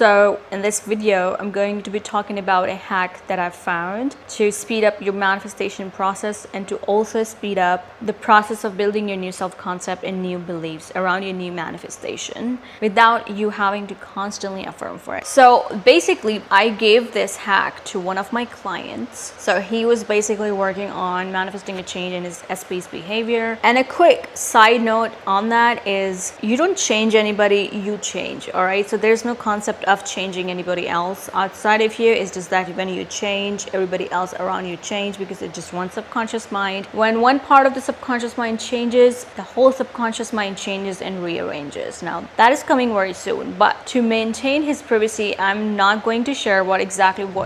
So in this video, I'm going to be talking about a hack that I've found to speed up your manifestation process and to also speed up the process of building your new self-concept and new beliefs around your new manifestation without you having to constantly affirm for it. So basically, I gave this hack to one of my clients. So he was basically working on manifesting a change in his SP's behavior. And a quick side note on that is you don't change anybody, you change. All right. So there's no concept of changing anybody else outside of you. It's just that when you change, everybody else around you change because it's just one subconscious mind. When one part of the subconscious mind changes, the whole subconscious mind changes and rearranges. Now that is coming very soon, but to maintain his privacy, I'm not going to share what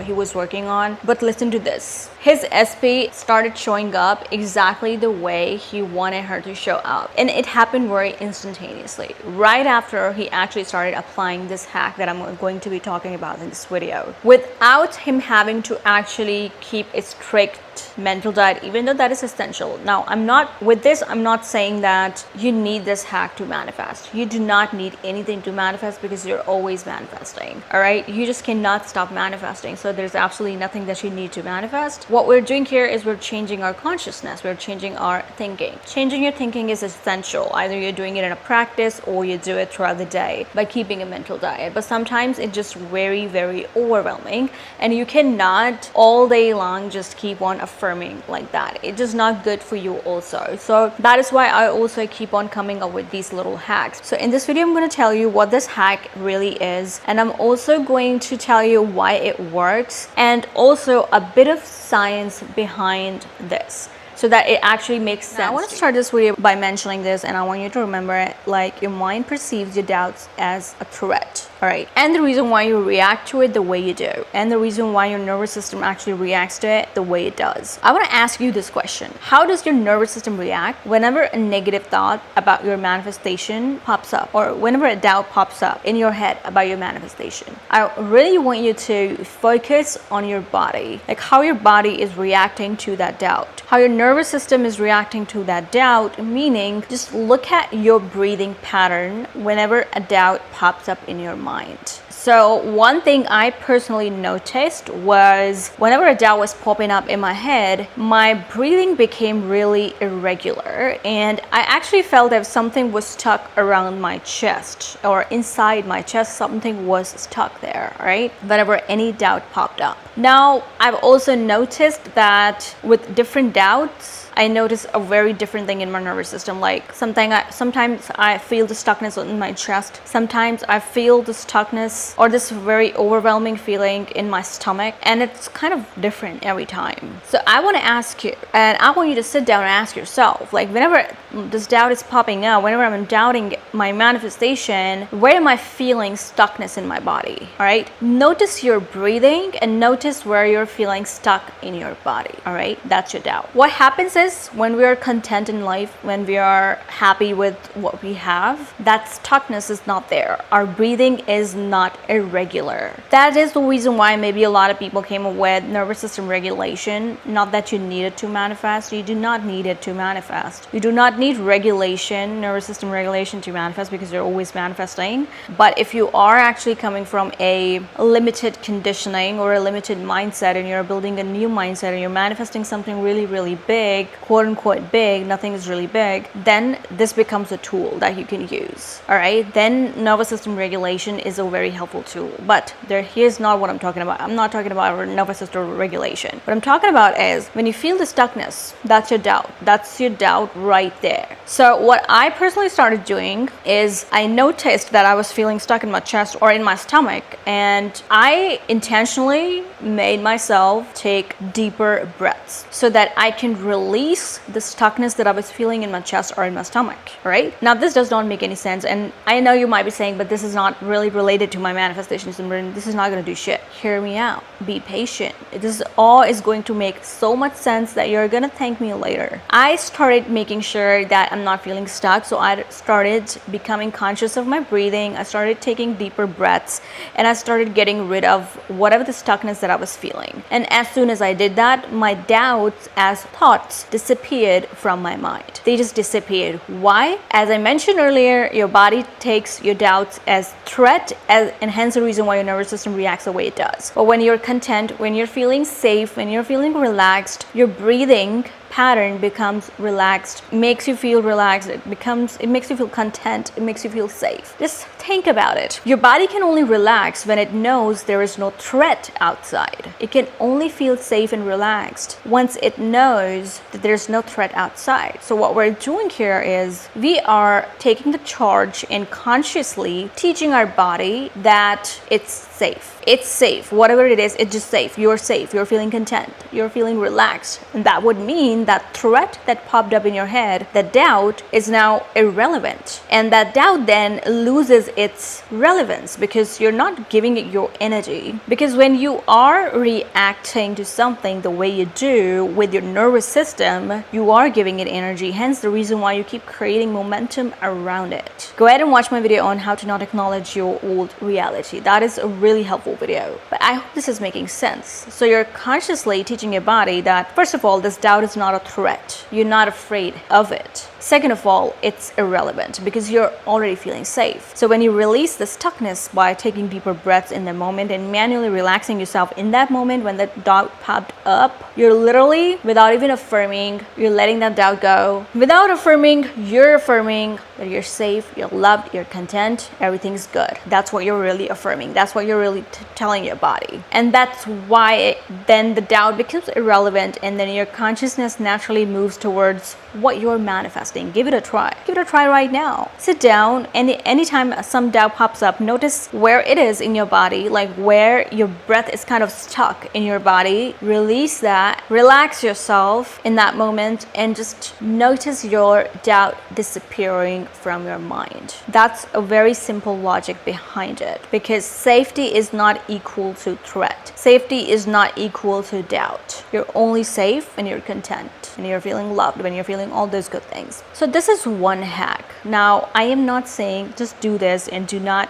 he was working on, but listen to this. His SP started showing up exactly the way he wanted her to show up. And it happened very instantaneously. Right after he actually started applying this hack that I'm going to be talking about in this video. Without him having to actually keep a strict mental diet, even though that is essential. Now, I'm not saying that you need this hack to manifest. You do not need anything to manifest because you're always manifesting. All right. You just cannot stop manifesting. So there's absolutely nothing that you need to manifest. What we're doing here is we're changing our consciousness. We're changing our thinking. Changing your thinking is essential. Either you're doing it in a practice or you do it throughout the day by keeping a mental diet. But sometimes it's just very, very overwhelming and you cannot all day long just keep on affirming like that. It's just not good for you also. So that is why I also keep on coming up with these little hacks. So in this video, I'm going to tell you what this hack really is. And I'm also going to tell you why it works and also a bit of science behind this, so that it actually makes sense. Now, I want to start this video by mentioning this, and I want you to remember it, like your mind perceives your doubts as a threat. All right. And the reason why you react to it the way you do, and the reason why your nervous system actually reacts to it the way it does. I want to ask you this question. How does your nervous system react whenever a negative thought about your manifestation pops up, or whenever a doubt pops up in your head about your manifestation? I really want you to focus on your body, like how your body is reacting to that doubt, how your nervous system is reacting to that doubt, meaning just look at your breathing pattern whenever a doubt pops up in your mind. So one thing I personally noticed was whenever a doubt was popping up in my head, my breathing became really irregular, and I actually felt that something was stuck around my chest or inside my chest. Something was stuck there, right? Whenever any doubt popped up. Now, I've also noticed that with different doubts, I notice a very different thing in my nervous system. Like sometimes I feel the stuckness in my chest. Sometimes I feel the stuckness or this very overwhelming feeling in my stomach, and it's kind of different every time. So I want to ask you, and I want you to sit down and ask yourself, like whenever this doubt is popping up, whenever I'm doubting my manifestation, where am I feeling stuckness in my body? All right. Notice your breathing and notice where you're feeling stuck in your body. All right. That's your doubt. What happens is when we are content in life, when we are happy with what we have, that stuckness is not there. Our breathing is not irregular. That is the reason why maybe a lot of people came up with nervous system regulation. Not that you need it to manifest. You do not need it to manifest. You do not need regulation, nervous system regulation to manifest because you're always manifesting. But if you are actually coming from a limited conditioning or a limited mindset and you're building a new mindset and you're manifesting something really, really big, quote unquote big, nothing is really big, then this becomes a tool that you can use. All right. Then nervous system regulation is a very helpful tool. But here's not what I'm talking about. I'm not talking about nervous system regulation. What I'm talking about is when you feel the stuckness, that's your doubt. That's your doubt right there. So what I personally started doing is I noticed that I was feeling stuck in my chest or in my stomach, and I intentionally made myself take deeper breaths so that I can release the stuckness that I was feeling in my chest or in my stomach, right? Now, this does not make any sense. And I know you might be saying, but this is not really related to my manifestations and this is not going to do shit. Hear me out. Be patient. This all is going to make so much sense that you're going to thank me later. I started making sure that I'm not feeling stuck. So I started becoming conscious of my breathing. I started taking deeper breaths and I started getting rid of whatever the stuckness that I was feeling. And as soon as I did that, my doubts as thoughts disappeared from my mind. They just disappeared. Why? As I mentioned earlier, your body takes your doubts as threat, and hence the reason why your nervous system reacts the way it does. But when you're content, when you're feeling safe, when you're feeling relaxed, your breathing pattern becomes relaxed, makes you feel relaxed, it makes you feel content, it makes you feel safe. Just think about it. Your body can only relax when it knows there is no threat outside. It can only feel safe and relaxed once it knows that there's no threat outside. So what we're doing here is we are taking the charge and consciously teaching our body that it's safe. It's safe. Whatever it is, it's just safe. You're safe. You're feeling content. You're feeling relaxed. And that would mean that threat that popped up in your head, that doubt, is now irrelevant. And that doubt then loses its relevance because you're not giving it your energy. Because when you are reacting to something the way you do with your nervous system, you are giving it energy. Hence the reason why you keep creating momentum around it. Go ahead and watch my video on how to not acknowledge your old reality. That is a really helpful video, but I hope this is making sense. So you're consciously teaching your body that, first of all, this doubt is not a threat. You're not afraid of it. Second of all, it's irrelevant because you're already feeling safe. So when you release the stuckness by taking deeper breaths in the moment and manually relaxing yourself in that moment when that doubt popped up, you're literally, without even affirming, you're letting that doubt go. Without affirming, you're affirming that you're safe, you're loved, you're content, everything's good. That's what you're really affirming. That's what you're really telling your body. And that's why then the doubt becomes irrelevant, and then your consciousness naturally moves towards what you're manifesting. Give it a try. Give it a try right now. Sit down, and anytime some doubt pops up, notice where it is in your body, like where your breath is kind of stuck in your body. Release that. Relax yourself in that moment and just notice your doubt disappearing from your mind. That's a very simple logic behind it, because safety is not equal to threat. Safety is not equal to doubt. You're only safe when you're content, when you're feeling loved, when you're feeling all those good things. So this is one hack. Now, I am not saying just do this and do not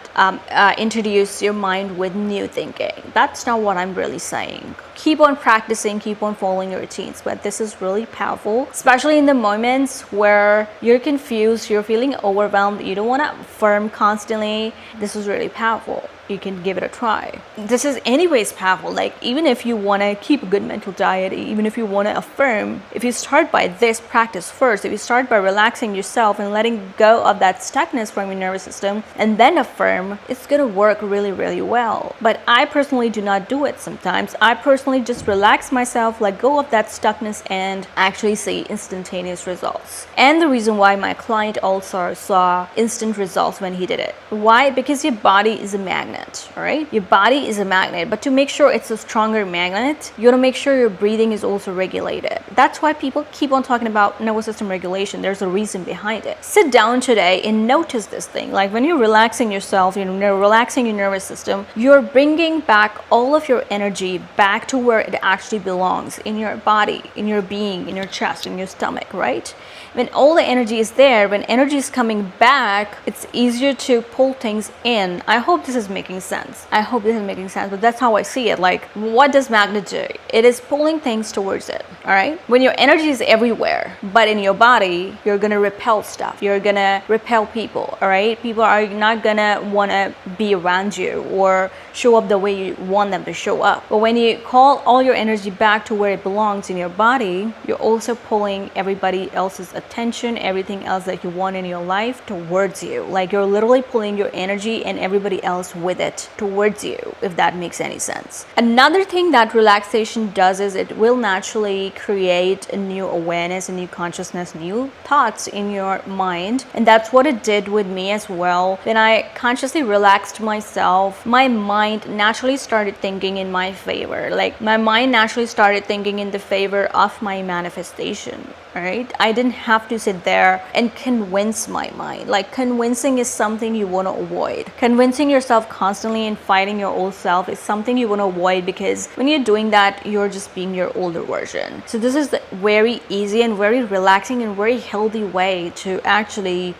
introduce your mind with new thinking. That's not what I'm really saying. Keep on practicing, keep on following your routines, but this is really powerful, especially in the moments where you're confused, you're feeling overwhelmed, you don't want to affirm constantly. This is really powerful. You can give it a try. This is anyways powerful. Like, even if you want to keep a good mental diet, even if you want to affirm, if you start by this practice first, if you start by relaxing yourself and letting go of that stuckness from your nervous system and then affirm, it's going to work really, really well. But I personally do not do it sometimes. I personally just relax myself, let go of that stuckness, and actually see instantaneous results. And the reason why my client also saw instant results when he did it. Why? Because your body is a magnet. All right, your body is a magnet, but to make sure it's a stronger magnet, you want to make sure your breathing is also regulated. That's why people keep on talking about nervous system regulation. There's a reason behind it. Sit down today and notice this thing. Like, when you're relaxing yourself, you're relaxing your nervous system, you're bringing back all of your energy back to where it actually belongs, in your body, in your being, in your chest, in your stomach, right? When all the energy is there, when energy is coming back, it's easier to pull things in. I hope this is making sense. I hope this is making sense, but that's how I see it. Like, what does magnet do? It is pulling things towards it, all right? When your energy is everywhere, but in your body, you're gonna repel stuff. You're gonna repel people, all right? People are not gonna wanna be around you or show up the way you want them to show up. But when you call all your energy back to where it belongs in your body, you're also pulling everybody else's attention, everything else that you want in your life towards you. Like, you're literally pulling your energy and everybody else with it towards you, if that makes any sense. Another thing that relaxation does is it will naturally create a new awareness, a new consciousness, new thoughts in your mind. And that's what it did with me as well. When I consciously relaxed myself, my mind naturally started thinking in my favor. Like, my mind naturally started thinking in the favor of my manifestation. Right? I didn't have to sit there and convince my mind. Like, convincing is something you want to avoid. Convincing yourself constantly and fighting your old self is something you want to avoid, because when you're doing that, you're just being your older version. So this is the very easy and very relaxing and very healthy way to actually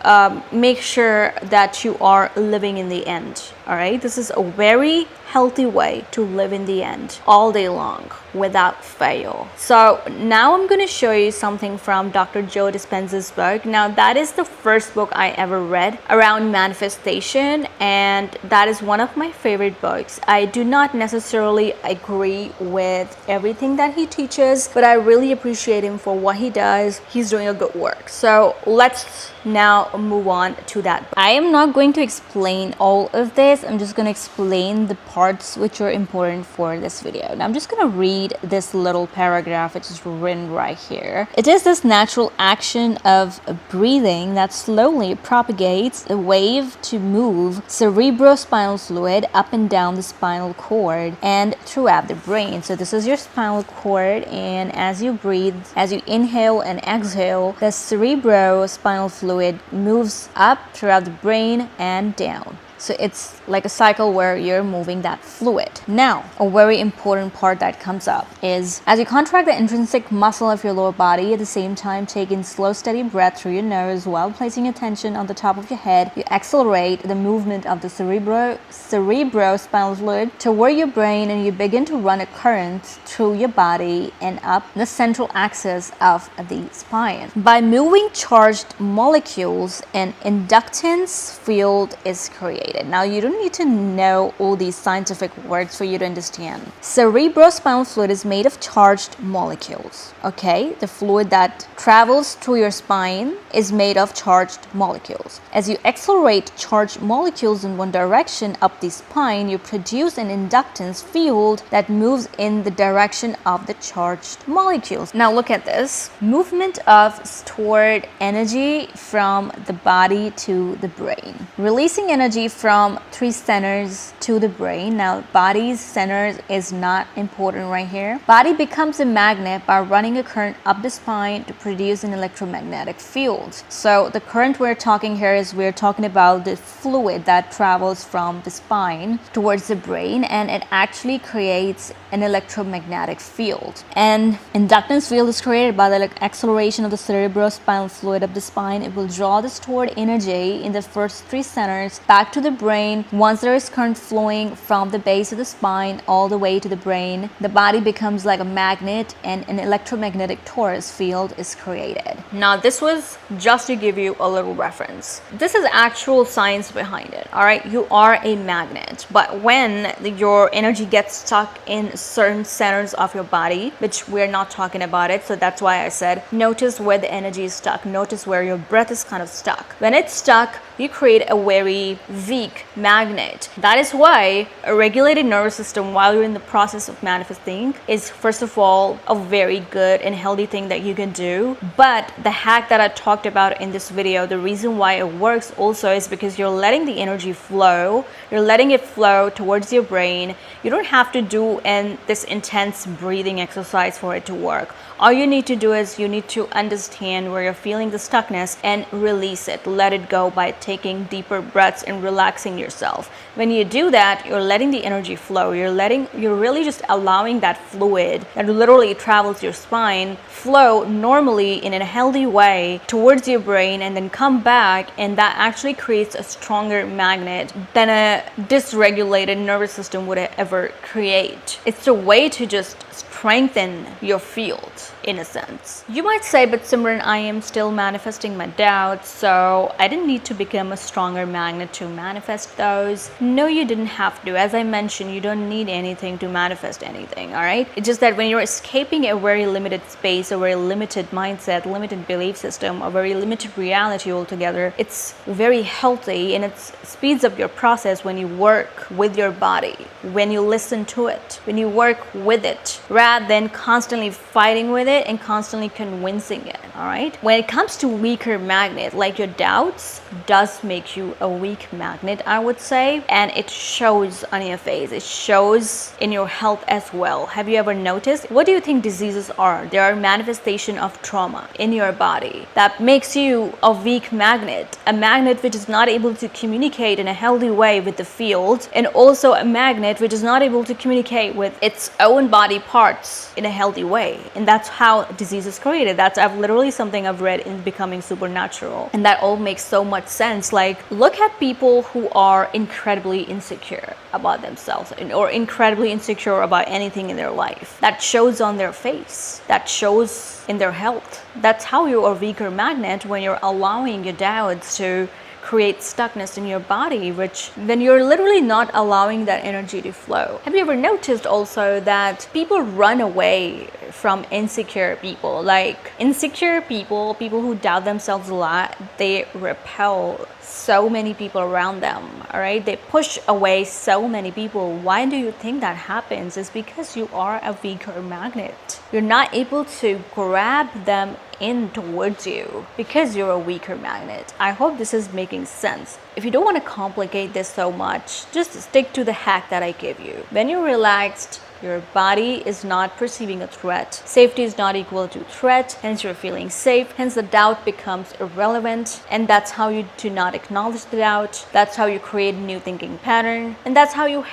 make sure that you are living in the end. All right, this is a very healthy way to live in the end, all day long, without fail. So now I'm going to show you something from Dr. Joe Dispenza's book. Now that is the first book I ever read around manifestation, and that is one of my favorite books. I do not necessarily agree with everything that he teaches, but I really appreciate him for what he does. He's doing a good work. So let's now move on to that. I am not going to explain all of this. I'm just going to explain the parts which are important for this video. Now I'm just going to read this little paragraph which is written right here. It is this natural action of breathing that slowly propagates a wave to move cerebrospinal fluid up and down the spinal cord and throughout the brain. So this is your spinal cord, and as you breathe, as you inhale and exhale, the cerebrospinal fluid moves up throughout the brain and down. So it's like a cycle where you're moving that fluid. Now, a very important part that comes up is as you contract the intrinsic muscle of your lower body, at the same time take in slow, steady breath through your nose while placing attention on the top of your head, you accelerate the movement of the cerebrospinal fluid toward your brain, and you begin to run a current through your body and up the central axis of the spine. By moving charged molecules, an inductance field is created. Now, you don't need to know all these scientific words for you to understand. Cerebrospinal fluid is made of charged molecules. Okay, the fluid that travels through your spine is made of charged molecules. As you accelerate charged molecules in one direction up the spine, you produce an inductance field that moves in the direction of the charged molecules. Now look at this. Movement of stored energy from the body to the brain. Releasing energy from three centers to the brain. Now body's centers is not important right here. Body becomes a magnet by running a current up the spine to produce an electromagnetic field. So the current we're talking here is we're talking about the fluid that travels from the spine towards the brain, and it actually creates an electromagnetic field. And inductance field is created by the acceleration of the cerebrospinal fluid up the spine. It will draw the stored energy in the first three centers back to the brain. Once there is current flowing from the base of the spine all the way to the brain, the body becomes like a magnet and an electromagnetic torus field is created. Now this was just to give you a little reference. This is actual science behind it. All right, you are a magnet, but when your energy gets stuck in certain centers of your body, which we're not talking about it, so that's why I said notice where the energy is stuck, notice where your breath is kind of stuck. When it's stuck, you create a very weak magnet. That is why a regulated nervous system while you're in the process of manifesting is first of all a very good and healthy thing that you can do. But the hack that I talked about in this video, the reason why it works also is because you're letting the energy flow, you're letting it flow towards your brain. You don't have to do this intense breathing exercise for it to work. All you need to do is you need to understand where you're feeling the stuckness and release it. Let it go by taking deeper breaths and relaxing yourself. When you do that, you're letting the energy flow. You're really just allowing that fluid that literally travels your spine flow normally in a healthy way towards your brain and then come back, and that actually creates a stronger magnet than a dysregulated nervous system would ever create. It's a way to just strengthen your field in a sense. You might say, but Simran, I am still manifesting my doubts, so I didn't need to become a stronger magnet to manifest those. No, you didn't have to. As I mentioned, you don't need anything to manifest anything, all right? It's just that when you're escaping a very limited space, a very limited mindset, limited belief system, a very limited reality altogether, it's very healthy and it speeds up your process when you work with your body, when you listen to it, when you work with it, rather than constantly fighting with it and constantly convincing it. All right, when it comes to weaker magnet, like your doubts does make you a weak magnet, I would say, and it shows on your face, it shows in your health as well. Have you ever noticed? What do you think diseases are? They are manifestation of trauma in your body that makes you a weak magnet, a magnet which is not able to communicate in a healthy way with the field, and also a magnet which is not able to communicate with its own body parts doubts in a healthy way. And that's how disease is created. That's literally something I've read in Becoming Supernatural. And that all makes so much sense. Like, look at people who are incredibly insecure about themselves or incredibly insecure about anything in their life. That shows on their face. That shows in their health. That's how you are a weaker magnet, when you're allowing your doubts to create stuckness in your body, which then you're literally not allowing that energy to flow. Have you ever noticed also that people run away from insecure people? Like, insecure people who doubt themselves a lot, they repel so many people around them. All right, they push away so many people. Why do you think that happens? It's because you are a weaker magnet. You're not able to grab them in towards you because you're a weaker magnet. I hope this is making sense. If you don't want to complicate this so much, just stick to the hack that I gave you. When you're relaxed, your body is not perceiving a threat. Safety is not equal to threat, hence you're feeling safe. Hence the doubt becomes irrelevant, and that's how you do not acknowledge the doubt. That's how you create a new thinking pattern, and that's how you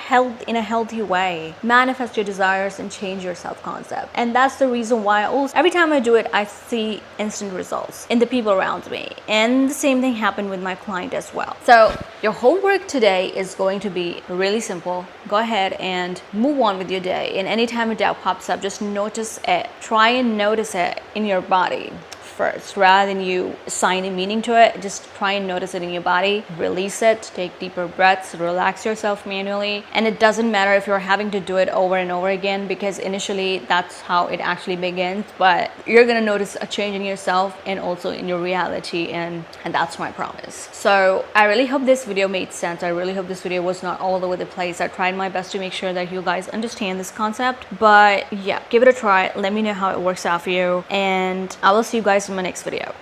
in a healthy way manifest your desires and change your self-concept. And that's the reason why also every time I do it, I see instant results in the people around me. And the same thing happened with my client as well. So your homework today is going to be really simple. Go ahead and move on with your day. And anytime a doubt pops up, just notice it. Try and notice it in your body first, rather than you assign a meaning to it. Just try and notice it in your body, release it, take deeper breaths, relax yourself manually. And it doesn't matter if you're having to do it over and over again, because initially that's how it actually begins, but you're gonna notice a change in yourself and also in your reality, and that's my promise. So I really hope this video made sense. I really hope this video was not all over the place. I tried my best to make sure that you guys understand this concept, but yeah, give it a try. Let me know how it works out for you, and I will see you guys in my next video.